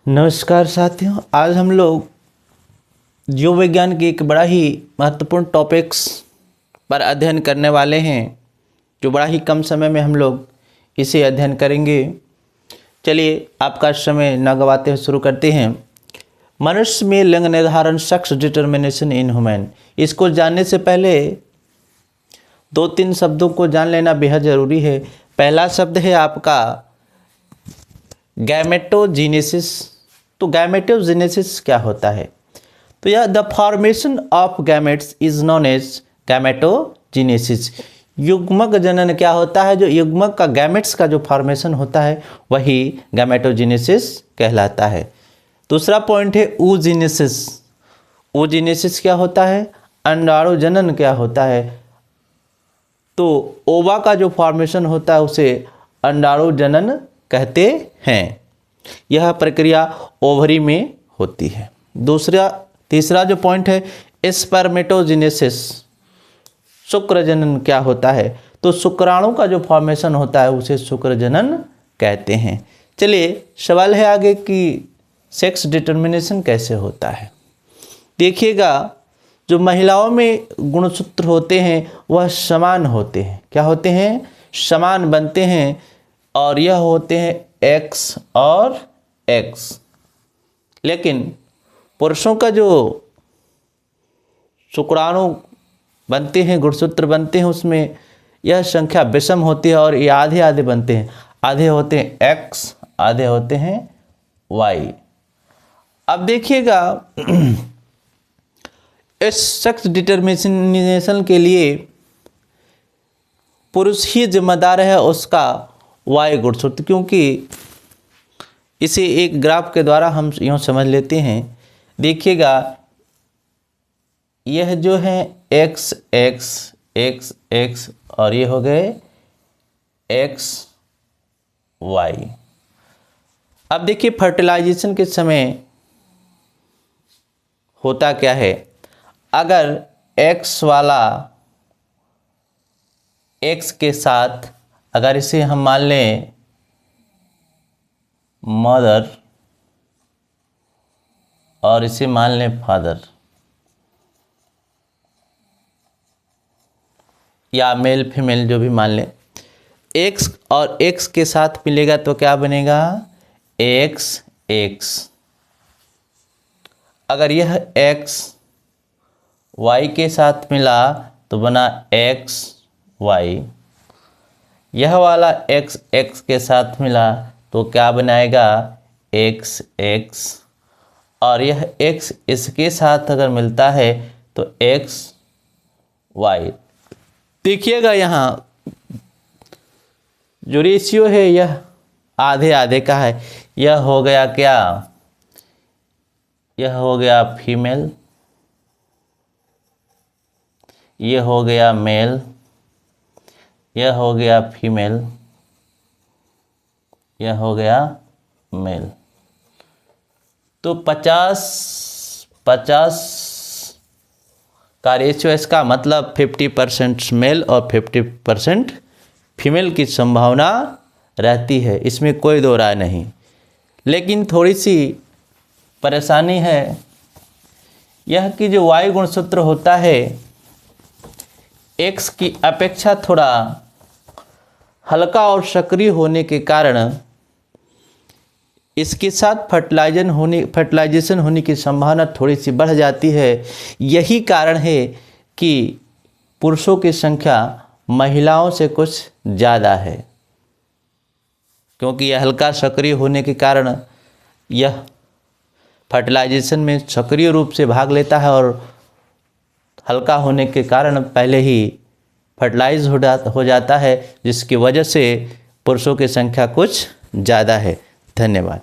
नमस्कार साथियों, आज हम लोग जीव विज्ञान के एक बड़ा ही महत्वपूर्ण टॉपिक्स पर अध्ययन करने वाले हैं, जो बड़ा ही कम समय में हम लोग इसे अध्ययन करेंगे। चलिए आपका समय न गवाते हुए शुरू करते हैं। मनुष्य में लिंग निर्धारण, सेक्स डिटर्मिनेशन इन ह्यूमन। इसको जानने से पहले 2-3 शब्दों को जान लेना बेहद ज़रूरी है। पहला शब्द है आपका गैमेटोजेनेसिस। तो गैमेटोजेनेसिस क्या होता है? तो यह the formation of gametes is known as gametogenesis. युग्मक जनन क्या होता है? जो युग्मक का गैमेट्स का जो फॉर्मेशन होता है वही गैमेटोजेनेसिस कहलाता है। दूसरा पॉइंट है oogenesis। oogenesis क्या होता है? अंडाणु जनन क्या होता है? तो ओवा का जो फॉर्मेशन होता है उसे अंडाणु जनन कहते हैं। यह प्रक्रिया ओवरी में होती है। तीसरा जो पॉइंट है स्पर्मेटोजेनेसिस। शुक्र जनन क्या होता है? तो शुक्राणु का जो फॉर्मेशन होता है उसे शुक्र जनन कहते हैं। चलिए सवाल है आगे कि सेक्स डिटर्मिनेशन कैसे होता है। देखिएगा, जो महिलाओं में गुणसूत्र होते हैं वह समान होते हैं। क्या होते हैं? समान बनते हैं, और यह होते हैं X और X। लेकिन पुरुषों का जो शुक्राणु बनते हैं, गुणसूत्र बनते हैं, उसमें यह संख्या विषम होती है और ये आधे आधे बनते हैं। आधे होते हैं X, आधे होते हैं Y। अब देखिएगा, इस सेक्स डिटर्मिनेशन के लिए पुरुष ही जिम्मेदार है उसका Y गुणसूत्र, क्योंकि इसे एक ग्राफ के द्वारा हम यूँ समझ लेते हैं। देखिएगा, यह जो है X X X X और ये हो गए X Y। अब देखिए फर्टिलाइजेशन के समय होता क्या है? अगर X वाला X के साथ, अगर इसे हम मान लें मदर और इसे मान लें फादर, या मेल फीमेल जो भी मान लें, X और X के साथ मिलेगा तो क्या बनेगा? X X। अगर यह X Y के साथ मिला तो बना X Y। यह वाला X X के साथ मिला तो क्या बनाएगा? X X। और यह X इसके साथ अगर मिलता है तो X Y। देखिएगा, यहाँ जो रेशियो है यह आधे आधे का है। यह हो गया क्या? यह हो गया फीमेल, यह हो गया मेल, यह हो गया फीमेल, यह हो गया मेल। तो 50-50 का रेशियो, इसका मतलब 50% मेल और 50% फीमेल की संभावना रहती है। इसमें कोई दो राय नहीं। लेकिन थोड़ी सी परेशानी है यह कि जो Y गुणसूत्र होता है X की अपेक्षा थोड़ा हल्का और सक्रिय होने के कारण इसके साथ फर्टिलाइजेशन होने की संभावना थोड़ी सी बढ़ जाती है। यही कारण है कि पुरुषों की संख्या महिलाओं से कुछ ज़्यादा है, क्योंकि यह हल्का सक्रिय होने के कारण यह फर्टिलाइजेशन में सक्रिय रूप से भाग लेता है, और हल्का होने के कारण पहले ही फर्टिलाइज हो जाता है, जिसकी वजह से पुरुषों की संख्या कुछ ज़्यादा है। धन्यवाद।